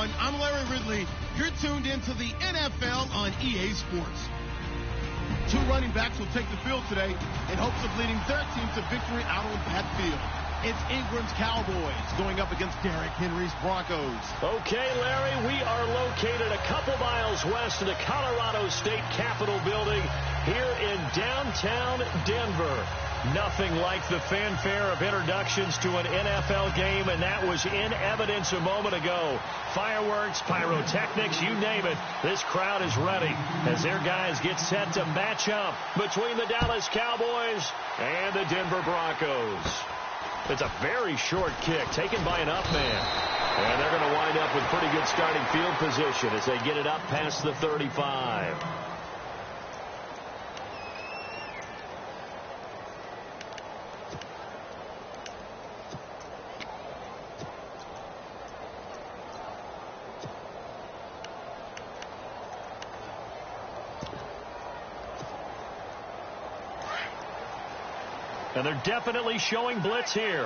everyone. I'm Larry Ridley. You're tuned into the NFL on EA Sports. Two running backs will take the field today in hopes of leading their team to victory out on that field. It's Ingram's Cowboys going up against Derrick Henry's Broncos. Okay, Larry, we are located a couple miles west of the Colorado State Capitol building here in downtown Denver. Nothing like the fanfare of introductions to an NFL game, and that was in evidence a moment ago. Fireworks, pyrotechnics, you name it. This crowd is ready as their guys get set to match up between the Dallas Cowboys and the Denver Broncos. It's a very short kick taken by an up man. And they're going to wind up with pretty good starting field position as they get it up past the 35. And they're definitely showing blitz here.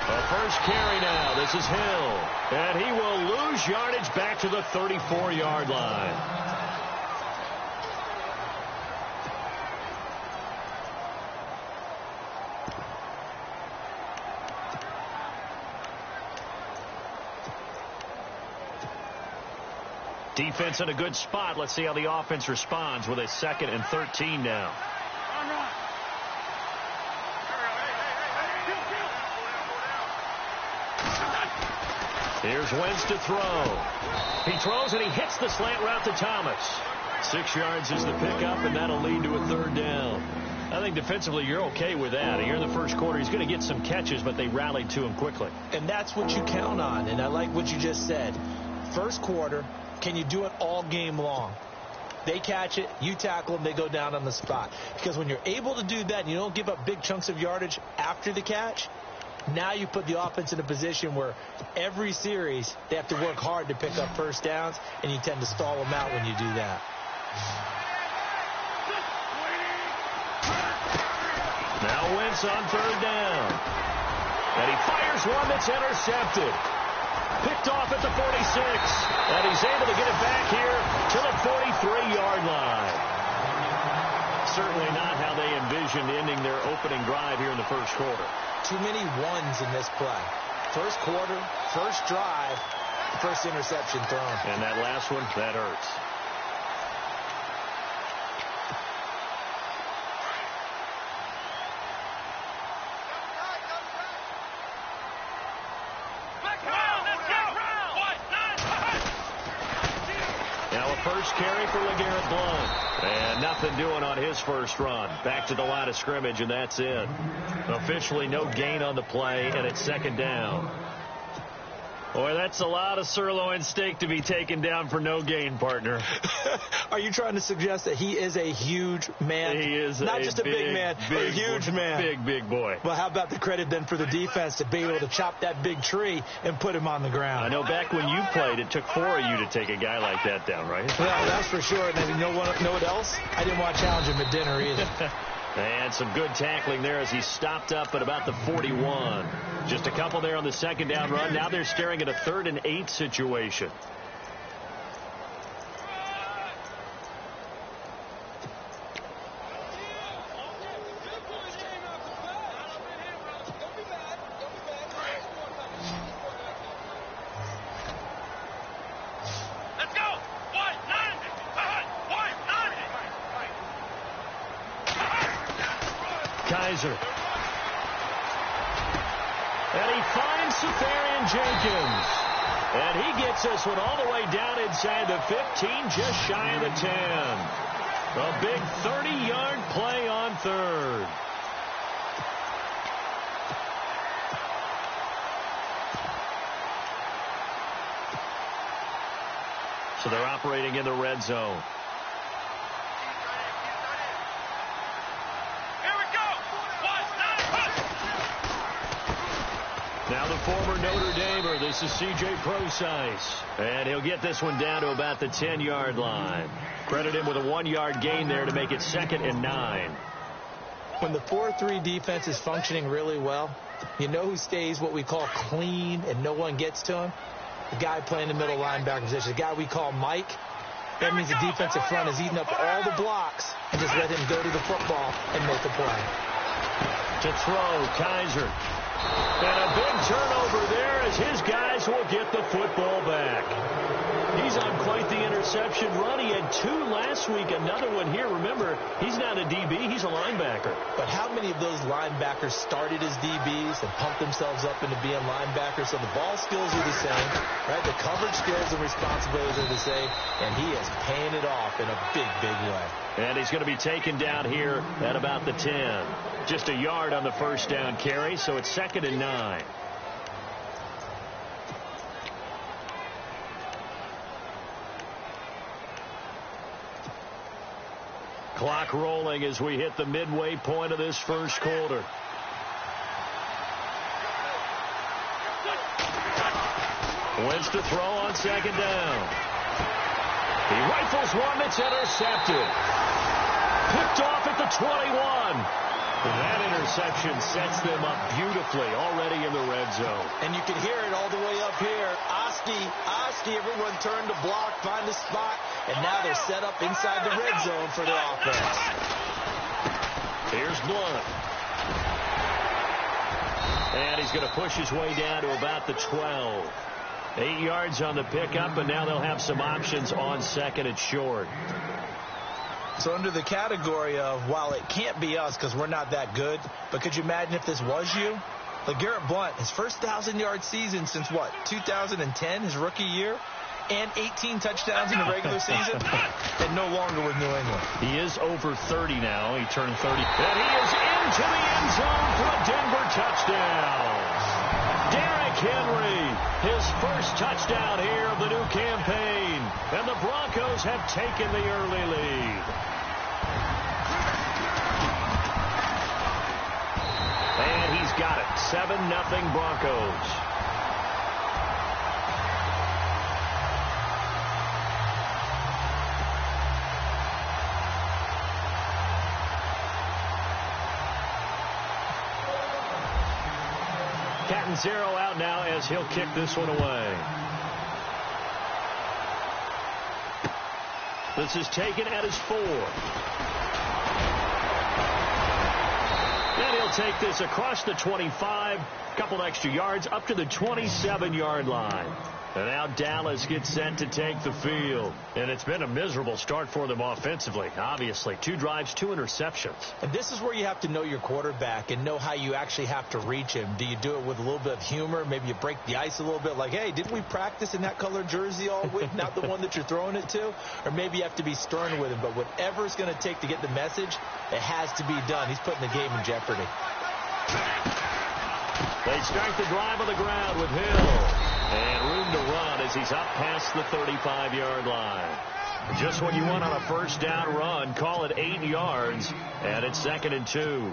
The first carry now. This is Hill. And he will lose yardage back to the 34-yard line. Defense in a good spot. Let's see how the offense responds with a 2nd and 13 now. Here's Wentz to throw. He throws and he hits the slant route to Thomas. 6 yards is the pickup, and that'll lead to a 3rd down. I think defensively you're okay with that. Here in the first quarter, he's going to get some catches, but they rallied to him quickly. And that's what you count on, and I like what you just said. First quarter, can you do it all game long? They catch it, you tackle them, they go down on the spot. Because when you're able to do that and you don't give up big chunks of yardage after the catch, now you put the offense in a position where every series they have to work hard to pick up first downs, and you tend to stall them out when you do that. Now Wentz on 3rd down. And he fires one that's intercepted. Picked off at the 46, and he's able to get it back here to the 43-yard line. Certainly not how they envisioned ending their opening drive here in the first quarter. Too many ones in this play. First quarter, first drive, first interception thrown. And that last one, that hurts. First carry for LeGarrette Blount. And nothing doing on his first run. Back to the line of scrimmage, and that's it. Officially no gain on the play, and it's 2nd down. Boy, that's a lot of sirloin steak to be taken down for no gain, partner. Are you trying to suggest that he is a huge man? He is not just a big man, a huge man. Big boy. Well, how about the credit then for the defense to be able to chop that big tree and put him on the ground? I know back when you played, it took 4 of you to take a guy like that down, right? Well, that's for sure. And you know what else? I didn't want to challenge him at dinner either. And some good tackling there as he stopped up at about the 41. Just a couple there on the 2nd down run. Now they're staring at a 3rd and 8 situation. Kaiser. And he finds Safarian Jenkins. And he gets this one all the way down inside the 15, just shy of the 10. A big 30-yard play on 3rd. So they're operating in the red zone. Now the former Notre Damer, this is C.J. Prosise. And he'll get this one down to about the 10-yard line. Credit him with a 1-yard gain there to make it 2nd and 9. When the 4-3 defense is functioning really well, you know who stays what we call clean and no one gets to him? The guy playing the middle linebacker position, the guy we call Mike. That means the defensive front is eating up all the blocks and just let him go to the football and make a play. To throw, Kaiser. And a big turnover there as his guys will get the football back. He's on quite the interception run. He had 2 last week, another one here. Remember, he's not a DB, he's a linebacker. But how many of those linebackers started as DBs and pumped themselves up into being linebackers? So the ball skills are the same, right? The coverage skills and responsibilities are the same, and he is paying it off in a big, big way. And he's going to be taken down here at about the 10. Just a yard on the first down carry, so it's 2nd and 9. Clock rolling as we hit the midway point of this first quarter. Wentz to throw on 2nd down. He rifles one that's intercepted. Picked off at the 21. That interception sets them up beautifully already in the red zone. And you can hear it all the way up here. Oski, everyone turned to block, find a spot, and now they're set up inside the red zone for their offense. Here's Blunt. And he's going to push his way down to about the 12. 8 yards on the pickup, and now they'll have some options on 2nd and short. So under the category of, while it can't be us because we're not that good, but could you imagine if this was you? LeGarrette Blount, his first 1,000-yard season since what, 2010, his rookie year, and 18 touchdowns in the regular season, and no longer with New England. He is over 30 now. He turned 30. And he is into the end zone for a Denver touchdown. Derrick Henry, his first touchdown here of the new campaign. And the Broncos have taken the early lead. And he's got it. 7-0 Broncos. Catanzaro out now as he'll kick this one away. This is taken at his 4. And he'll take this across the 25, a couple extra yards, up to the 27-yard line. And now Dallas gets set to take the field. And it's been a miserable start for them offensively, obviously. 2 drives, 2 interceptions. And this is where you have to know your quarterback and know how you actually have to reach him. Do you do it with a little bit of humor? Maybe you break the ice a little bit like, hey, didn't we practice in that color jersey all week? Not the one that you're throwing it to? Or maybe you have to be stern with him. But whatever it's going to take to get the message, it has to be done. He's putting the game in jeopardy. They start the drive on the ground with Hill. And room to run as he's up past the 35-yard line. Just what you want on a first down run. Call it 8 yards. And it's 2nd and 2.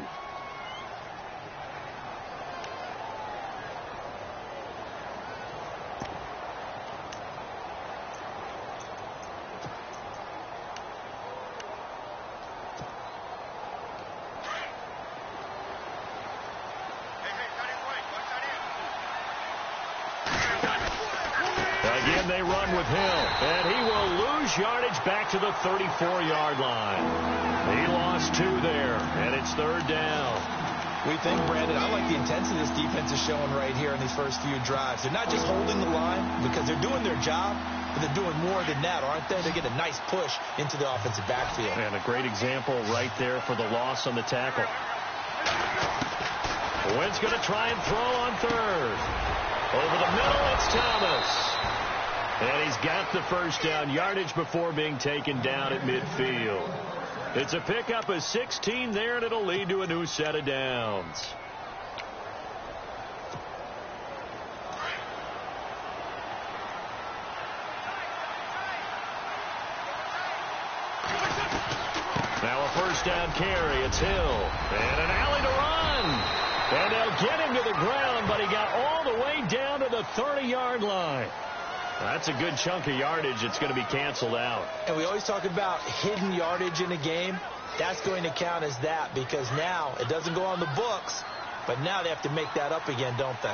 Again, they run with Hill, and he will lose yardage back to the 34-yard line. He lost 2 there, and it's 3rd down. We think, Brandon, I like the intensity this defense is showing right here in these first few drives. They're not just holding the line because they're doing their job, but they're doing more than that, aren't they? They get a nice push into the offensive backfield. And a great example right there for the loss on the tackle. Wentz going to try and throw on 3rd. Over the middle, it's Thomas. And he's got the first down yardage before being taken down at midfield. It's a pickup of 16 there, and it'll lead to a new set of downs. Now a first down carry. It's Hill. And an alley to run. And they'll get him to the ground, but he got all the way down to the 30-yard line. That's a good chunk of yardage. It's going to be canceled out. And we always talk about hidden yardage in a game. that's going to count as that, because now it doesn't go on the books, but now they have to make that up again, don't they?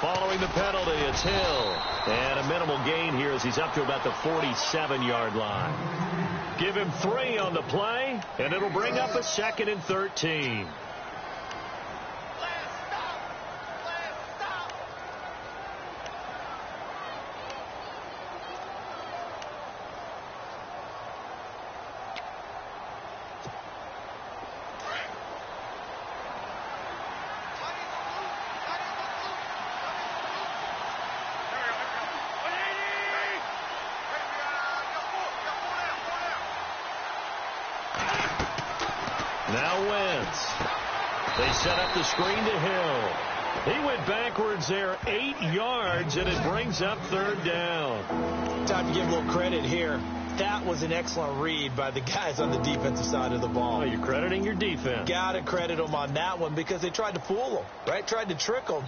Following the penalty, it's Hill. And a minimal gain here as he's up to about the 47-yard line. Give him 3 on the play, and it'll bring up a 2nd and 13. Now Wentz. They set up the screen to Hill. He went backwards there 8 yards, and it brings up 3rd down. Time to give a little credit here. That was an excellent read by the guys on the defensive side of the ball. Oh, you're crediting your defense. Got to credit them on that one because they tried to fool them, right? Tried to trick them.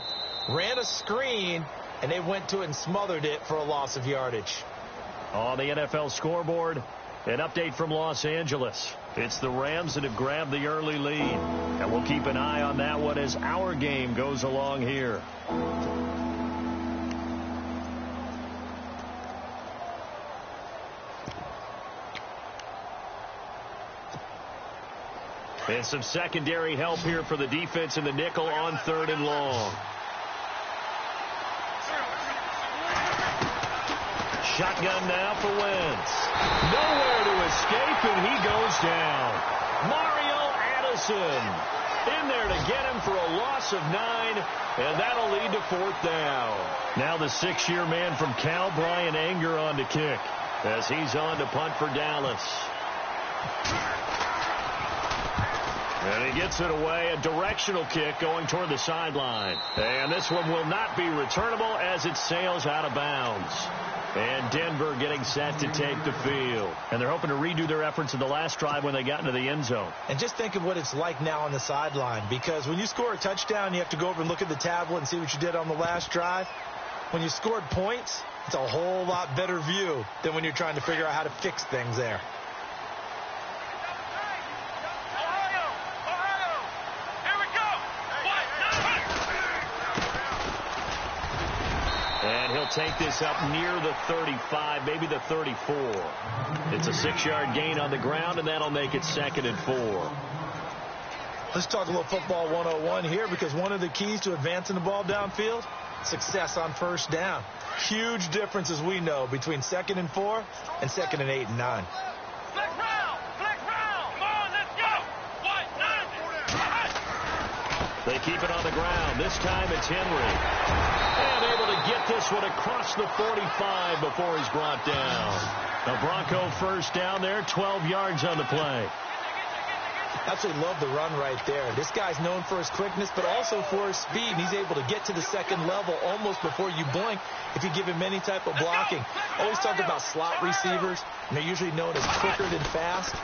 Ran a screen, and they went to it and smothered it for a loss of yardage. On the NFL scoreboard, an update from Los Angeles. It's the Rams that have grabbed the early lead. And we'll keep an eye on that one as our game goes along here. And some secondary help here for the defense in the nickel on 3rd and long. Shotgun now for Wentz. Nowhere to escape, and he goes down. Mario Addison in there to get him for a loss of 9, and that'll lead to 4th down. Now the 6-year man from Cal, Brian Anger, on to kick as he's on to punt for Dallas. And he gets it away, a directional kick going toward the sideline. And this one will not be returnable as it sails out of bounds. And Denver getting set to take the field. And they're hoping to redo their efforts in the last drive when they got into the end zone. And just think of what it's like now on the sideline, because when you score a touchdown, you have to go over and look at the tablet and see what you did on the last drive. When you scored points, it's a whole lot better view than when you're trying to figure out how to fix things there. And he'll take this up near the 35, maybe the 34. It's a 6-yard gain on the ground, and that'll make it 2nd and 4. Let's talk a little football 101 here, because one of the keys to advancing the ball downfield, success on 1st down. Huge difference, as we know, between 2nd and 4 and 2nd and 8 and 9. They keep it on the ground. This time it's Henry. And able to get this one across the 45 before he's brought down. A Bronco 1st down there, 12 yards on the play. Absolutely love the run right there. This guy's known for his quickness, but also for his speed. And he's able to get to the 2nd level almost before you blink if you give him any type of blocking. Always talk about slot receivers, and they're usually known as quicker than fast.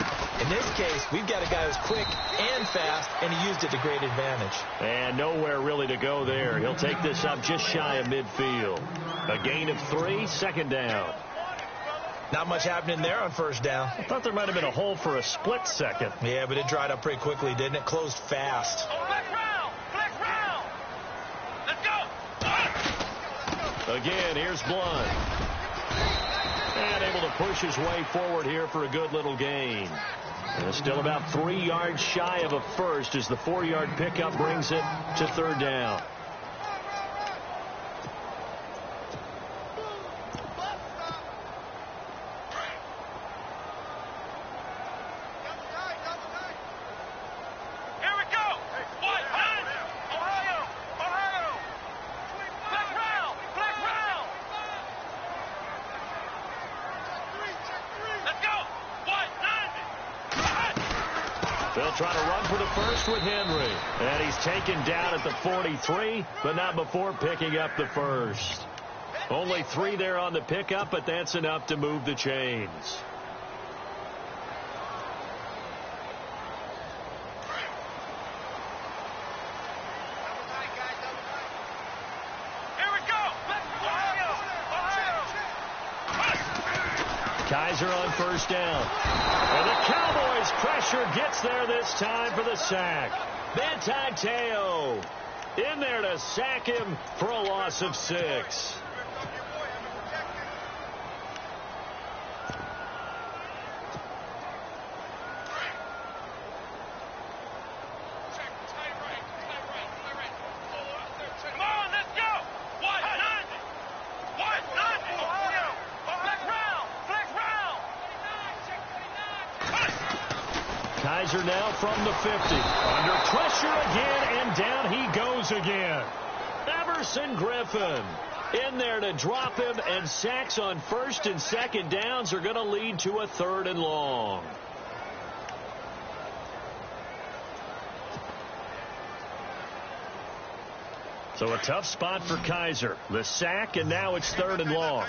In this case, we've got a guy who's quick and fast, and he used it to great advantage. And nowhere really to go there. He'll take this up just shy of midfield. A gain of 3, 2nd down. Not much happening there on 1st down. I thought there might have been a hole for a split second. Yeah, but it dried up pretty quickly, didn't it? Closed fast. Again, here's Blunt. And able to push his way forward here for a good little gain. And still about 3 yards shy of a first as the 4-yard pickup brings it to 3rd down. They'll try to run for the first with Henry. And he's taken down at the 43, but not before picking up the first. Only 3 there on the pickup, but that's enough to move the chains. Kizer on first down. And the Cowboys' pressure gets there this time for the sack. Manti Te'o in there to sack him for a loss of 6. Kizer now from the 50. Under pressure again, and down he goes again. Everson Griffin in there to drop him, and sacks on first and second downs are going to lead to a 3rd and long. So a tough spot for Kizer. The sack, and now it's 3rd and long.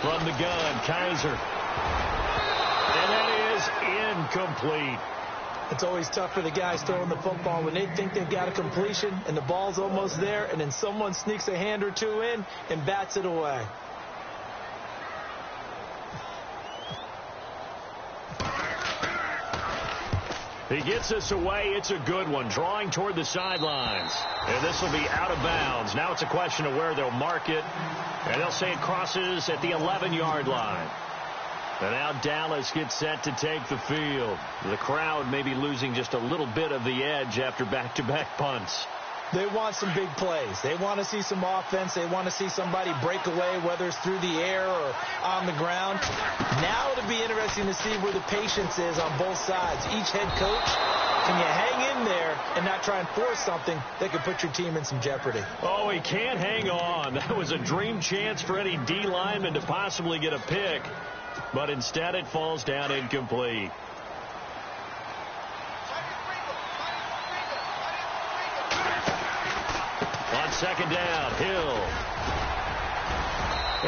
From the gun, Kizer. And that is incomplete. It's always tough for the guys throwing the football when they think they've got a completion and the ball's almost there, and then someone sneaks a hand or two in and bats it away. He gets this away. It's a good one, drawing toward the sidelines. And this will be out of bounds. Now it's a question of where they'll mark it. And they'll say it crosses at the 11-yard line. And now Dallas gets set to take the field. The crowd may be losing just a little bit of the edge after back-to-back punts. They want some big plays. They want to see some offense. They want to see somebody break away, whether it's through the air or on the ground. Now it'll be interesting to see where the patience is on both sides. Each head coach, can you hang in there and not try and force something that could put your team in some jeopardy? Oh, he can't hang on. That was a dream chance for any D lineman to possibly get a pick. But instead it falls down incomplete. On second down, Hill.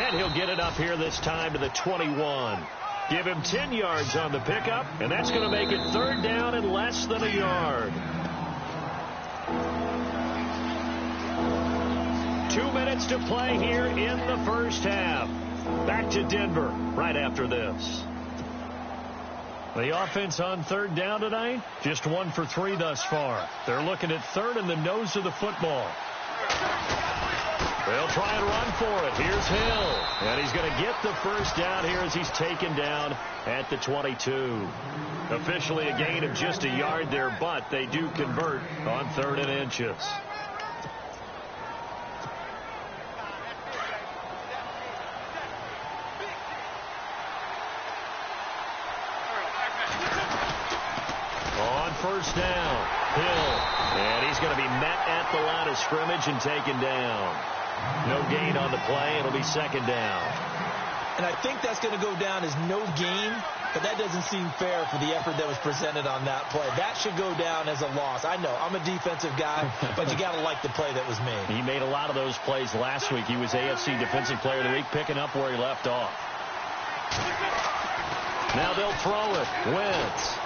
And he'll get it up here this time to the 21. Give him 10 yards on the pickup, and that's going to make it 3rd down and less than a yard. 2 minutes to play here in the first half. Back to Denver right after this. The offense on 3rd down tonight, just 1 for 3 thus far. They're looking at 3rd in the nose of the football. They'll try and run for it. Here's Hill. And he's going to get the first down here as he's taken down at the 22. Officially a gain of just a yard there, but they do convert on 3rd and inches. On first down, Hill. And he's going to be met at the line of scrimmage and taken down. No gain on the play. It'll be 2nd down. And I think that's going to go down as no gain, but that doesn't seem fair for the effort that was presented on that play. That should go down as a loss. I know, I'm a defensive guy, but you got to like the play that was made. He made a lot of those plays last week. He was AFC Defensive Player of the Week, picking up where he left off. Now they'll throw it. Wentz.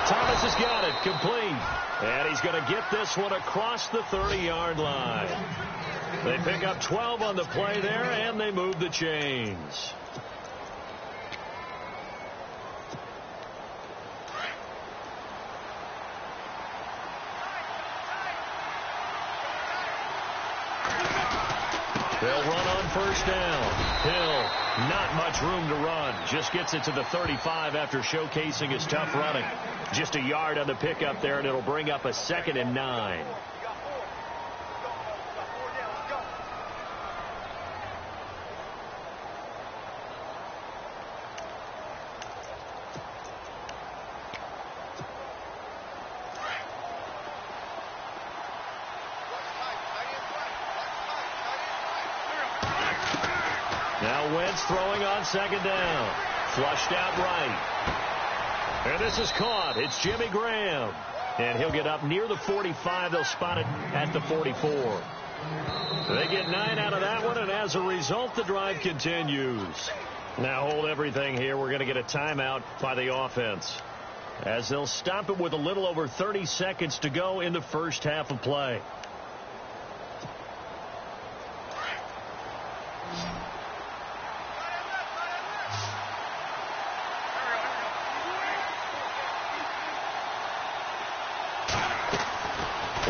Thomas has got it, complete. And he's going to get this one across the 30-yard line. They pick up 12 on the play there, and they move the chains. They'll run on first down. Hill, not much room to run. Just gets it to the 35 after showcasing his tough running. Just a yard on the pickup there, and it'll bring up a 2nd and 9. Now Wentz throwing on 2nd down. Flushed out right. And this is caught. It's Jimmy Graham. And he'll get up near the 45. They'll spot it at the 44. They get 9 out of that one, and as a result, the drive continues. Now hold everything here. We're going to get a timeout by the offense, as they'll stop it with a little over 30 seconds to go in the first half of play.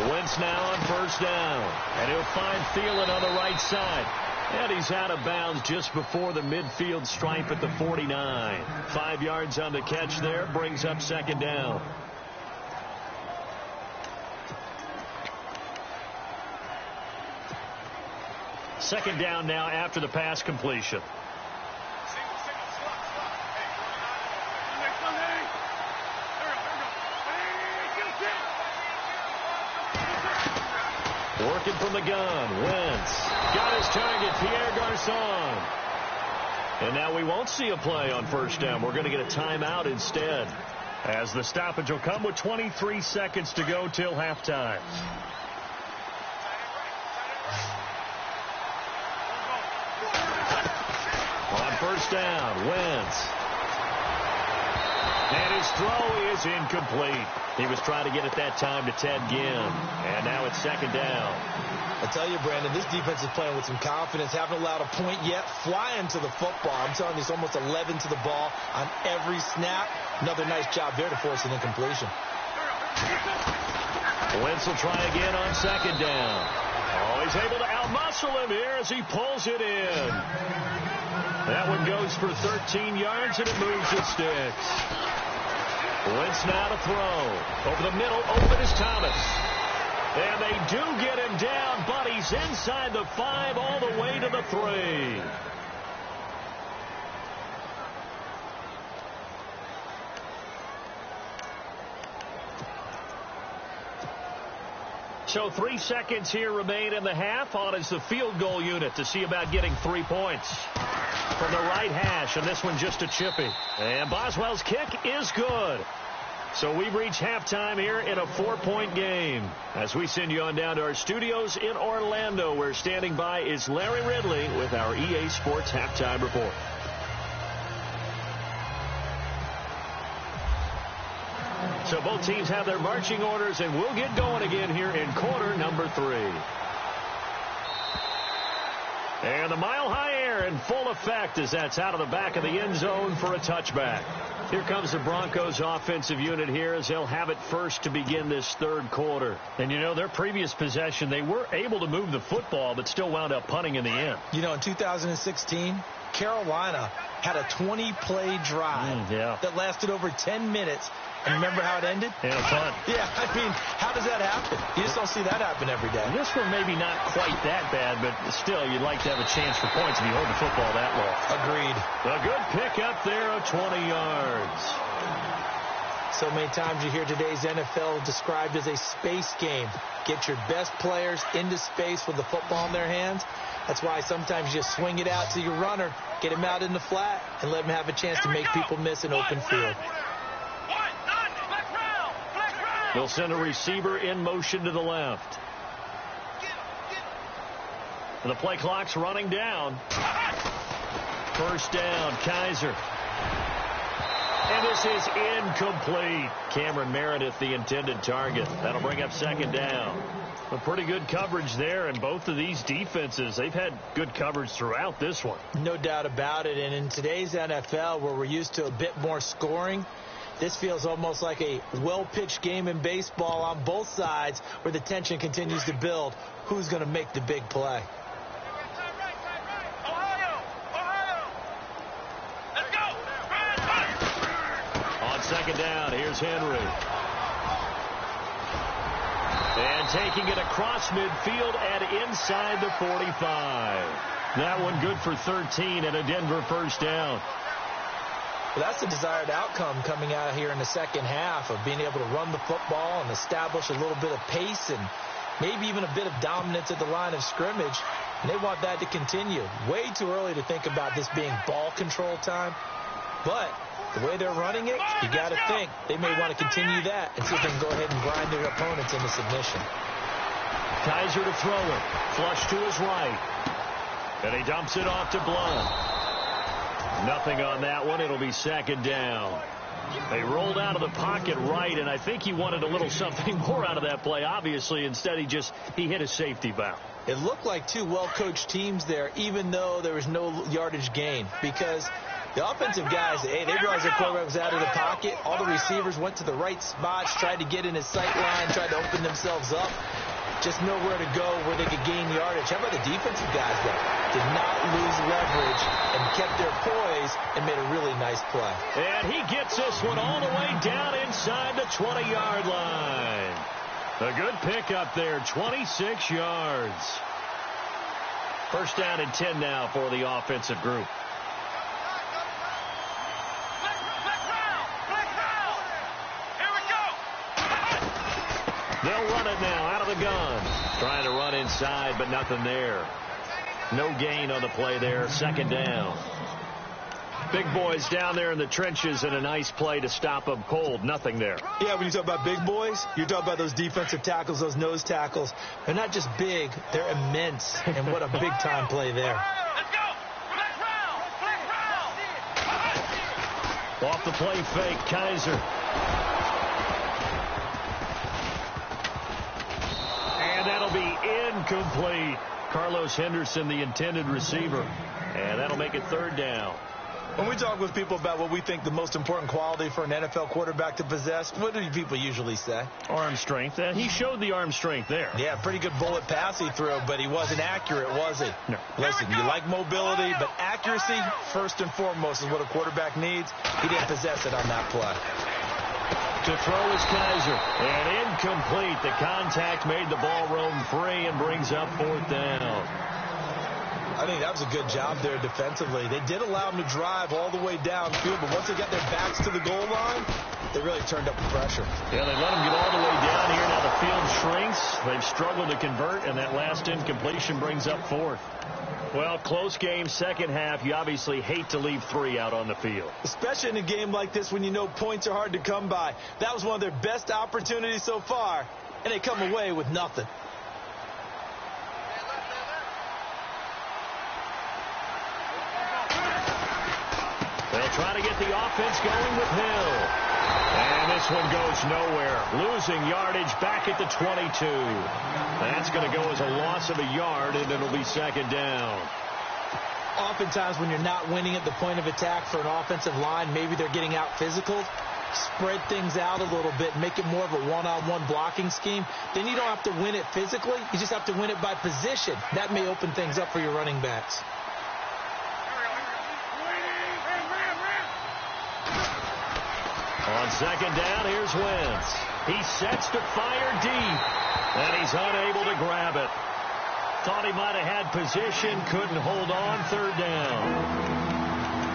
Wentz now on first down. And he'll find Thielen on the right side. And he's out of bounds just before the midfield stripe at the 49. 5 yards on the catch there. Brings up second down. Second down now after the pass completion. Working from the gun. Wentz got his target, Pierre Garçon. And now we won't see a play on first down. We're going to get a timeout instead, as the stoppage will come with 23 seconds to go till halftime. On first down, Wentz. And his throw is incomplete. He was trying to get it that time to Ted Ginn. And now it's second down. I tell you, Brandon, this defense is playing with some confidence. Haven't allowed a point yet. Flying to the football. I'm telling you, it's almost 11 to the ball on every snap. Another nice job there to force an incompletion. Wentz will try again on second down. Oh, he's able to outmuscle him here as he pulls it in. That one goes for 13 yards, and it moves and sticks. Wentz now to throw. Over the middle, open is Thomas. And they do get him down, but he's inside the 5 all the way to the 3. So 3 seconds here remain in the half. On is the field goal unit to see about getting 3 points. From the right hash, and this one just a chippy. And Boswell's kick is good. So we've reached halftime here in a 4-point game. As we send you on down to our studios in Orlando, where standing by is Larry Ridley with our EA Sports Halftime Report. So both teams have their marching orders, and we'll get going again here in quarter number 3. And the mile-high air in full effect as that's out of the back of the end zone for a touchback. Here comes the Broncos offensive unit here as they'll have it first to begin this third quarter. And, you know, their previous possession, they were able to move the football but still wound up punting in the end. You know, in 2016, Carolina had a 20-play drive that lasted over 10 minutes. And remember how it ended? Yeah, punt. Yeah, I mean, how does that happen? You just don't see that happen every day. This one maybe not quite that bad, but still, you'd like to have a chance for points if you hold the football that long. Agreed. A good pick up there of 20 yards. So many times you hear today's NFL described as a space game. Get your best players into space with the football in their hands. That's why sometimes you swing it out to your runner, get him out in the flat, and let him have a chance to make people miss an open field. They'll send a receiver in motion to the left. And the play clock's running down. First down, Kaiser. And this is incomplete. Cameron Meredith, the intended target. That'll bring up second down. A pretty good coverage there, and both of these defenses, they've had good coverage throughout this one. No doubt about it. And in today's NFL, where we're used to a bit more scoring, this feels almost like a well-pitched game in baseball on both sides where the tension continues to build. Who's going to make the big play? Let's go. On second down, here's Henry. And taking it across midfield and inside the 45. That one good for 13 and a Denver first down. Well, that's the desired outcome coming out here in the second half of being able to run the football and establish a little bit of pace and maybe even a bit of dominance at the line of scrimmage. And they want that to continue. Way too early to think about this being ball control time. But the way they're running it, you got to think they may want to continue that and see if they can go ahead and grind their opponents into submission. Kaiser to throw it. Flush to his right. And he dumps it off to Blunt. Nothing on that one. It'll be second down. They rolled out of the pocket right, and I think he wanted a little something more out of that play. Obviously, instead he hit a safety valve. It looked like two well-coached teams there, even though there was no yardage gain, because The offensive guys, hey, they realized their quarterback was out of the pocket. All the receivers went to the right spots, tried to get in his sight line, tried to open themselves up. Just nowhere to go where they could gain yardage. How about the defensive guys, though? Did not lose leverage and kept their poise and made a really nice play. And he gets this one all the way down inside the 20-yard line. A good pickup there, 26 yards. First down and 10 now for the offensive group. They'll run it now out of the gun. Trying to run inside, but nothing there. No gain on the play there. Second down. Big boys down there in the trenches, and a nice play to stop them cold. Nothing there. Yeah, when you talk about big boys, you're talking about those defensive tackles, those nose tackles. They're not just big, they're immense. And what a big-time play there. Off the play fake, Kaiser. And that'll be incomplete. Carlos Henderson, the intended receiver. And that'll make it third down. When we talk with people about what we think the most important quality for an NFL quarterback to possess, what do people usually say? Arm strength. And he showed the arm strength there. Yeah, pretty good bullet pass he threw, but he wasn't accurate, was he? No. Listen, you like mobility, but accuracy, first and foremost, is what a quarterback needs. He didn't possess it on that play. To throw is Kaiser. And incomplete. The contact made the ball roam free and brings up fourth down. I think that was a good job there defensively. They did allow them to drive all the way downfield, but once they got their backs to the goal line, they really turned up the pressure. Yeah, they let them get all the way down here. Now the field shrinks. They've struggled to convert, and that last incompletion brings up fourth. Well, close game, second half. You obviously hate to leave three out on the field. Especially in a game like this when you know points are hard to come by. That was one of their best opportunities so far, and they come away with nothing. They'll try to get the offense going with Hill. And this one goes nowhere. Losing yardage back at the 22. That's going to go as a loss of a yard, and it'll be second down. Oftentimes when you're not winning at the point of attack for an offensive line, maybe they're getting out physical, spread things out a little bit, make it more of a one-on-one blocking scheme. Then you don't have to win it physically. You just have to win it by position. That may open things up for your running backs. On second down, here's Wentz. He sets to fire deep, and he's unable to grab it. Thought he might have had position, couldn't hold on. Third down.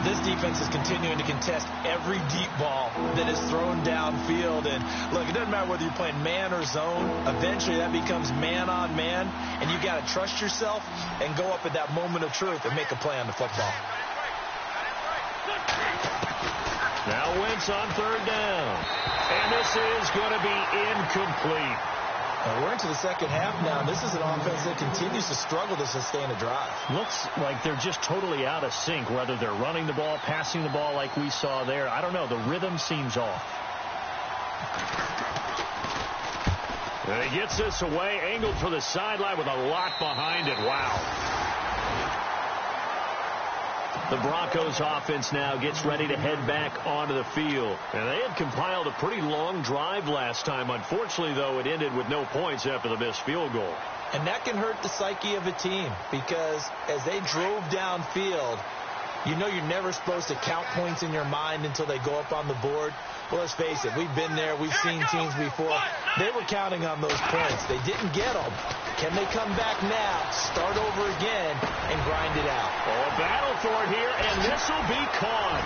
This defense is continuing to contest every deep ball that is thrown downfield. And look, it doesn't matter whether you're playing man or zone. Eventually that becomes man on man, and you got to trust yourself and go up at that moment of truth and make a play on the football. Now Wentz on third down. And this is going to be incomplete. We're into the second half now. This is an offense that continues to struggle to sustain a drive. Looks like they're just totally out of sync, whether they're running the ball, passing the ball like we saw there. I don't know. The rhythm seems off. And he gets this away, angled for the sideline with a lot behind it. Wow. The Broncos offense now gets ready to head back onto the field. And they had compiled a pretty long drive last time. Unfortunately, though, it ended with no points after the missed field goal. And that can hurt the psyche of a team because as they drove downfield, you know you're never supposed to count points in your mind until they go up on the board. Well, let's face it, we've been there. We've seen teams before. They were counting on those points. They didn't get them. Can they come back now, start over again, and grind it out? Oh, a battle for it here, and this will be caught.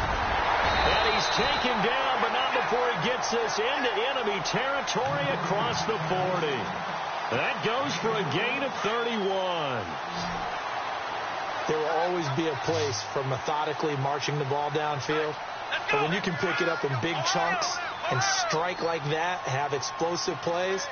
And he's taken down, but not before he gets this into enemy territory across the 40. That goes for a gain of 31. There will always be a place for methodically marching the ball downfield. But when you can pick it up in big chunks and strike like that, have explosive plays,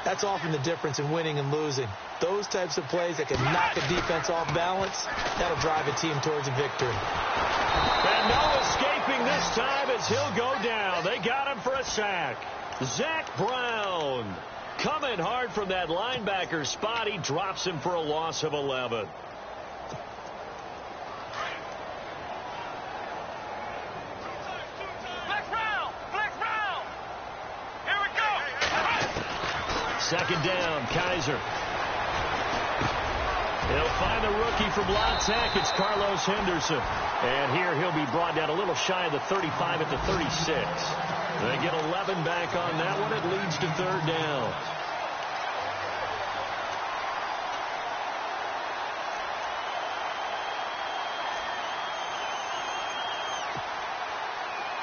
that's often the difference in winning and losing. Those types of plays that can knock a defense off balance, that'll drive a team towards a victory. And no escaping this time as he'll go down. They got him for a sack. Zach Brown coming hard from that linebacker spot. He drops him for a loss of 11. second down. Kaiser. He'll find the rookie from La Tech. It's Carlos Henderson. And here he'll be brought down a little shy of the 35 at the 36. They get 11 back on that one. It leads to third down.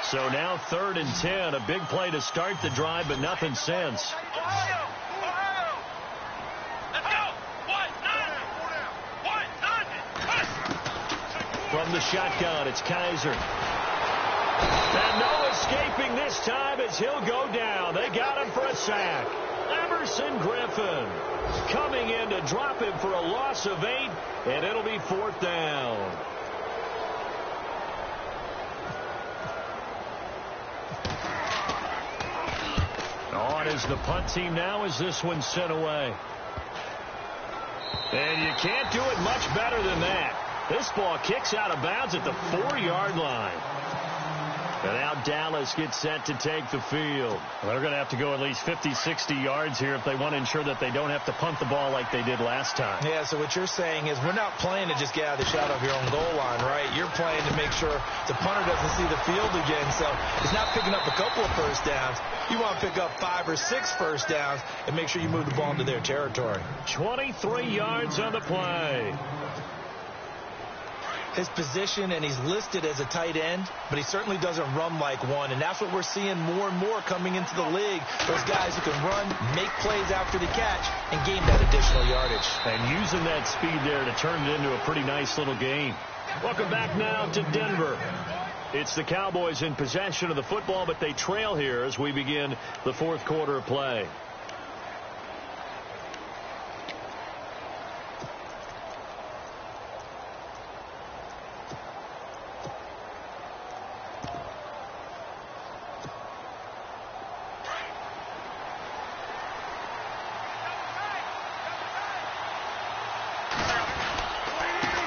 So now 3rd and 10. A big play to start the drive, but nothing since. Ohio! Let's go! From the shotgun, it's Kaiser. And no escaping this time as he'll go down. They got him for a sack. Emerson Griffin coming in to drop him for a loss of 8, and it'll be 4th down. On is the punt team now as this one's sent away. And you can't do it much better than that. This ball kicks out of bounds at the 4-yard line. And now Dallas gets set to take the field. They're going to have to go at least 50, 60 yards here if they want to ensure that they don't have to punt the ball like they did last time. Yeah, so what you're saying is we're not playing to just get out of the shadow of your own goal line, right? You're playing to make sure the punter doesn't see the field again. So it's not picking up a couple of first downs. You want to pick up 5 or 6 first downs and make sure you move the ball into their territory. 23 yards on the play. His position, and he's listed as a tight end, but he certainly doesn't run like one, and that's what we're seeing more and more coming into the league. Those guys who can run, make plays after the catch, and gain that additional yardage. And using that speed there to turn it into a pretty nice little game. Welcome back now to Denver. It's the Cowboys in possession of the football, but they trail here as we begin the 4th quarter of play.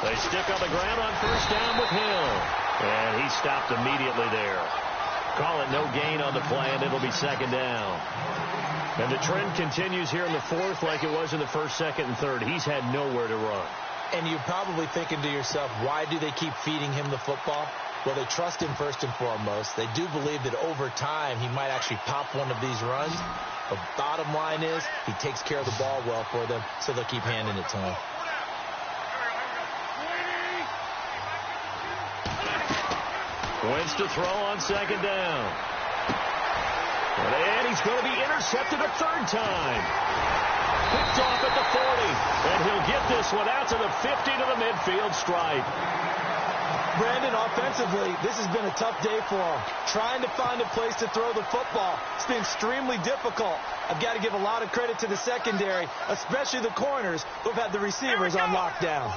They stick on the ground on first down with Hill. And he stopped immediately there. Call it no gain on the play, and it'll be second down. And the trend continues here in the 4th like it was in the 1st, 2nd, and 3rd. He's had nowhere to run. And you're probably thinking to yourself, why do they keep feeding him the football? Well, they trust him first and foremost. They do believe that over time he might actually pop one of these runs. The bottom line is he takes care of the ball well for them, so they'll keep handing it to him. Wins to throw on second down. And he's going to be intercepted a 3rd time. Picked off at the 40. And he'll get this one out to the 50 to the midfield stripe. Brandon, offensively, this has been a tough day for him. Trying to find a place to throw the football. It's been extremely difficult. I've got to give a lot of credit to the secondary, especially the corners who've had the receivers on lockdown.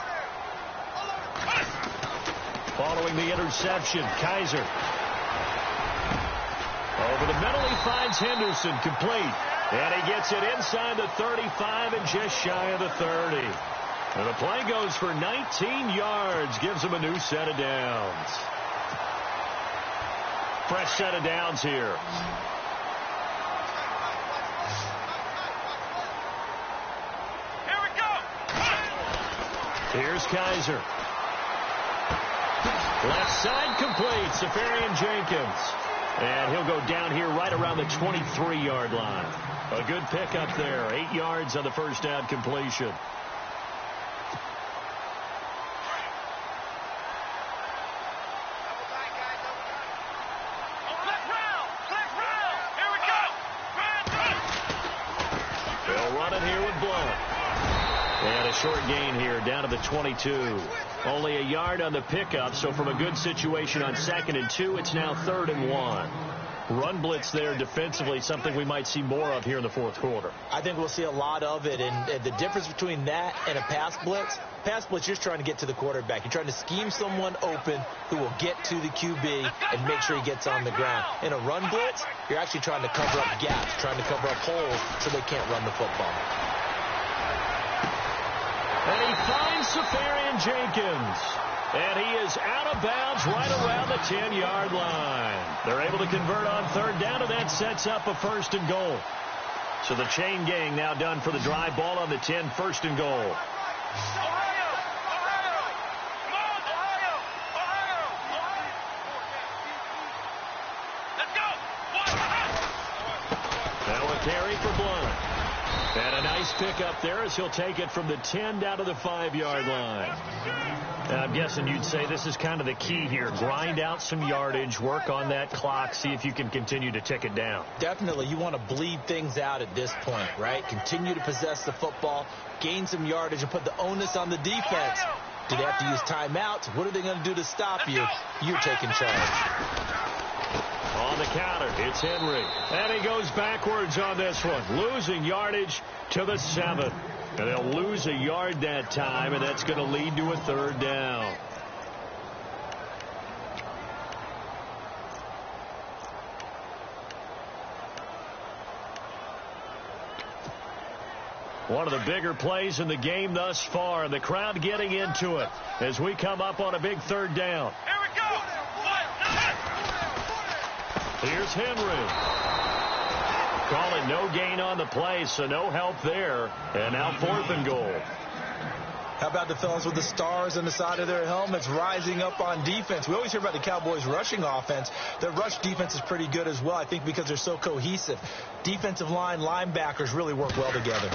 Following the interception, Kaiser. Over the middle, he finds Henderson, complete. And he gets it inside the 35 and just shy of the 30. And the play goes for 19 yards, gives him a new set of downs. Fresh set of downs here. Here we go. Here's Kaiser. Left side complete, Safarian Jenkins. And he'll go down here right around the 23-yard line. A good pickup there. 8 yards on the first down completion. They'll run it here with Blount. And a short gain here down to the 22. Only a yard on the pickup, so from a good situation on 2nd and 2, it's now 3rd and 1. Run blitz there defensively, something we might see more of here in the 4th quarter. I think we'll see a lot of it, and the difference between that and a pass blitz, you're just trying to get to the quarterback. You're trying to scheme someone open who will get to the QB and make sure he gets on the ground. In a run blitz, you're actually trying to cover up gaps, trying to cover up holes so they can't run the football. And he finds Safarian Jenkins. And he is out of bounds right around the 10-yard line. They're able to convert on 3rd down, and that sets up a 1st and goal. So the chain gang now done for the drive. Ball on the 10, first and goal. Carry for Blunt. And a nice pick up there as he'll take it from the 10 down to the 5-yard line. And I'm guessing you'd say this is kind of the key here. Grind out some yardage, work on that clock, see if you can continue to tick it down. Definitely. You want to bleed things out at this point, right? Continue to possess the football, gain some yardage, and put the onus on the defense. Do they have to use timeouts? What are they going to do to stop you? You're taking charge. On the counter, it's Henry. And he goes backwards on this one. Losing yardage to the 7. And they'll lose a yard that time, and that's going to lead to a 3rd down. One of the bigger plays in the game thus far. The crowd getting into it as we come up on a big 3rd down. Here we go. Here's Henry. Calling no gain on the play, so no help there. And now 4th and goal. How about the fellas with the stars on the side of their helmets rising up on defense? We always hear about the Cowboys' rushing offense. Their rush defense is pretty good as well, I think, because they're so cohesive. Defensive line, linebackers really work well together.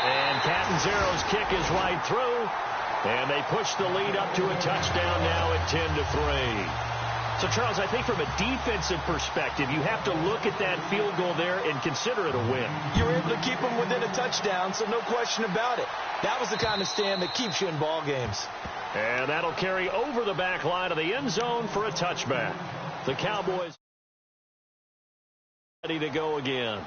And Catanzaro's kick is right through. And they push the lead up to a touchdown now at 10-3. So, Charles, I think from a defensive perspective, you have to look at that field goal there and consider it a win. You were able to keep them within a touchdown, so no question about it. That was the kind of stand that keeps you in ball games. And that'll carry over the back line of the end zone for a touchback. The Cowboys ready to go again.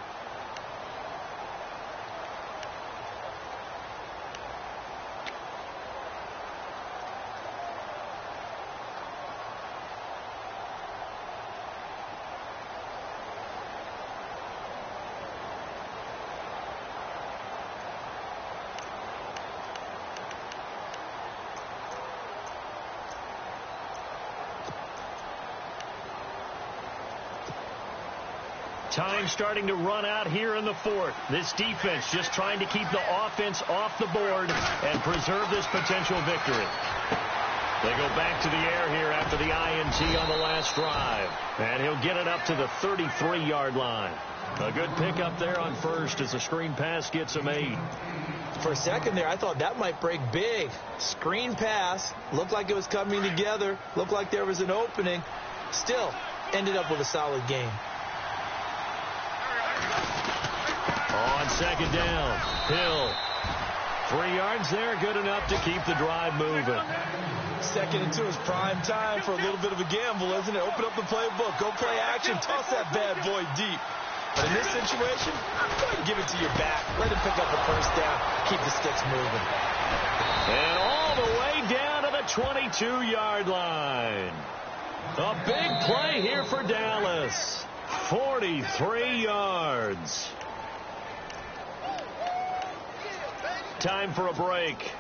Time starting to run out here in the 4th. This defense just trying to keep the offense off the board and preserve this potential victory. They go back to the air here after the INT on the last drive. And he'll get it up to the 33-yard line. A good pickup there on first as the screen pass gets him 8. For a second there, I thought that might break big. Screen pass. Looked like it was coming together. Looked like there was an opening. Still, ended up with a solid game. On 2nd down, Hill. 3 yards there, good enough to keep the drive moving. 2nd and 2 is prime time for a little bit of a gamble, isn't it? Open up the playbook, go play action, toss that bad boy deep. But in this situation, go ahead and give it to your back. Let him pick up the 1st down, keep the sticks moving. And all the way down to the 22-yard line. A big play here for Dallas. 43 yards. Time for a break.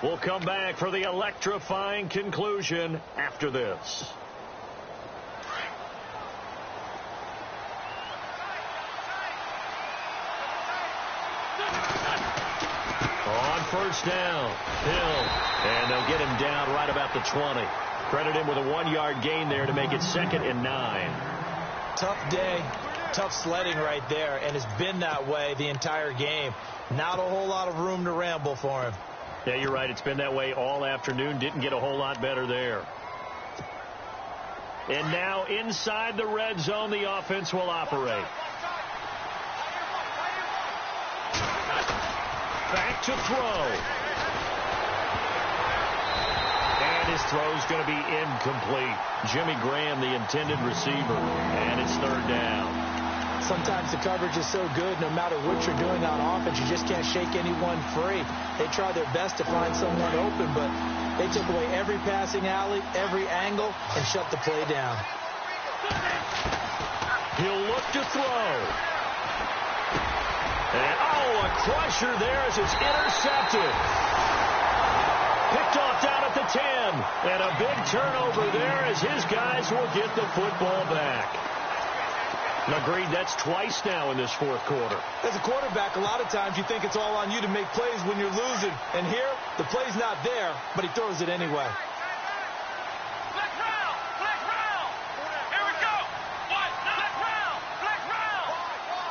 We'll come back for the electrifying conclusion after this. On 1st down, Hill. And they'll get him down right about the 20. Credit him with a 1-yard gain there to make it 2nd and 9. Tough day, tough sledding right there, and it's been that way the entire game. Not a whole lot of room to ramble for him. Yeah, you're right. It's been that way all afternoon. Didn't get a whole lot better there. And now inside the red zone, the offense will operate. Back to throw. And his throw's going to be incomplete. Jimmy Graham, the intended receiver. And it's 3rd down. Sometimes the coverage is so good, no matter what you're doing on offense, you just can't shake anyone free. They try their best to find someone open, but they took away every passing alley, every angle, and shut the play down. He'll look to throw. And, a crusher there as it's intercepted. Picked off down at the 10. And a big turnover there as his guys will get the football back. Agreed, that's twice now in this fourth quarter. As a quarterback, a lot of times you think it's all on you to make plays when you're losing. And here, the play's not there, but he throws it anyway. Black round. Here we go. What? Black round.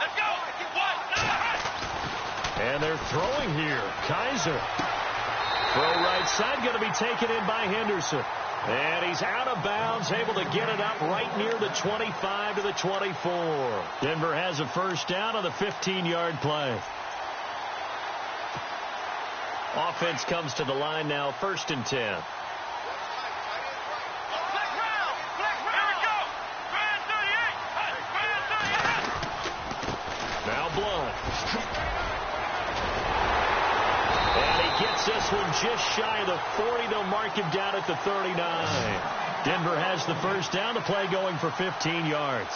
Let's go. What? And they're throwing here. Kaiser. Throw right side, going to be taken in by Henderson. And he's out of bounds, able to get it up right near the 25 to the 24. Denver has a first down on the 15-yard play. Offense comes to the line now, 1st and 10. Black round. Here we go. Grand 38. Now Blunt. And he gets this one just shy of the 40. They'll mark him down at the 39. Denver has the first down. The play going for 15 yards.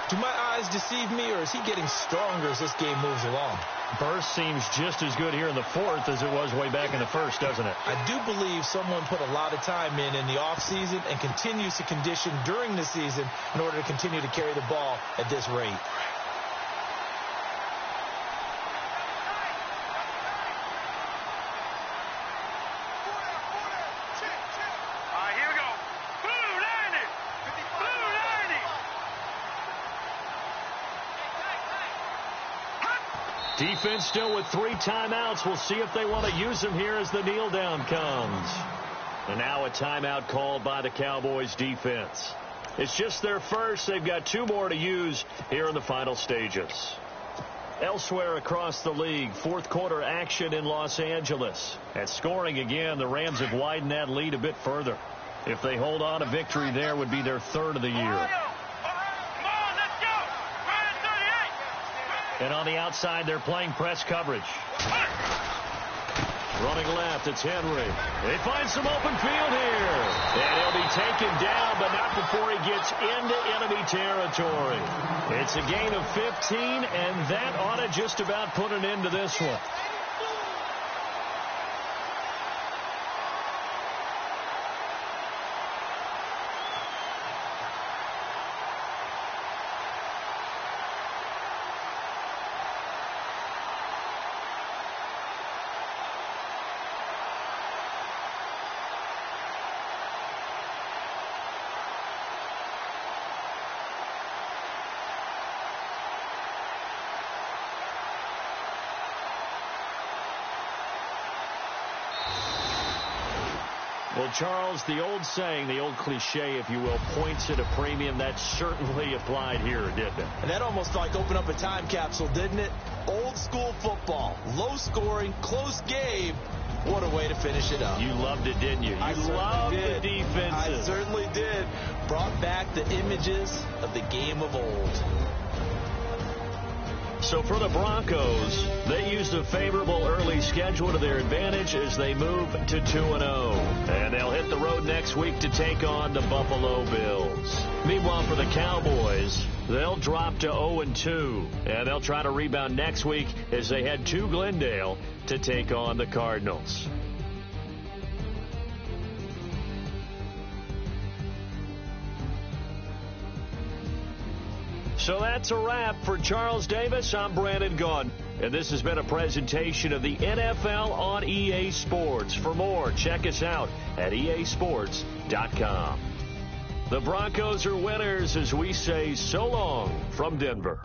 Do my eyes deceive me, or is he getting stronger as this game moves along? Burst seems just as good here in the fourth as it was way back in the first, doesn't it? I do believe someone put a lot of time in the offseason and continues to condition during the season in order to continue to carry the ball at this rate. Defense still with 3 timeouts. We'll see if they want to use them here as the kneel down comes. And now a timeout called by the Cowboys defense. It's just their first. They've got 2 more to use here in the final stages. Elsewhere across the league, fourth quarter action in Los Angeles. At scoring again, the Rams have widened that lead a bit further. If they hold on, a victory there would be their 3rd of the year. And on the outside, they're playing press coverage. Running left, it's Henry. They find some open field here. And he'll be taken down, but not before he gets into enemy territory. It's a gain of 15, and that ought to just about put an end to this one. Well, Charles, the old saying, the old cliche, if you will, points at a premium, that certainly applied here, didn't it? And that almost like opened up a time capsule, didn't it? Old school football, low scoring, close game. What a way to finish it up. You loved it, didn't you? You loved the defenses. I certainly did. Brought back the images of the game of old. So for the Broncos, they used a favorable early schedule to their advantage as they move to 2-0. And they'll hit the road next week to take on the Buffalo Bills. Meanwhile, for the Cowboys, they'll drop to 0-2. And they'll try to rebound next week as they head to Glendale to take on the Cardinals. So that's a wrap for Charles Davis. I'm Brandon Gaudin, and this has been a presentation of the NFL on EA Sports. For more, check us out at easports.com. The Broncos are winners as we say so long from Denver.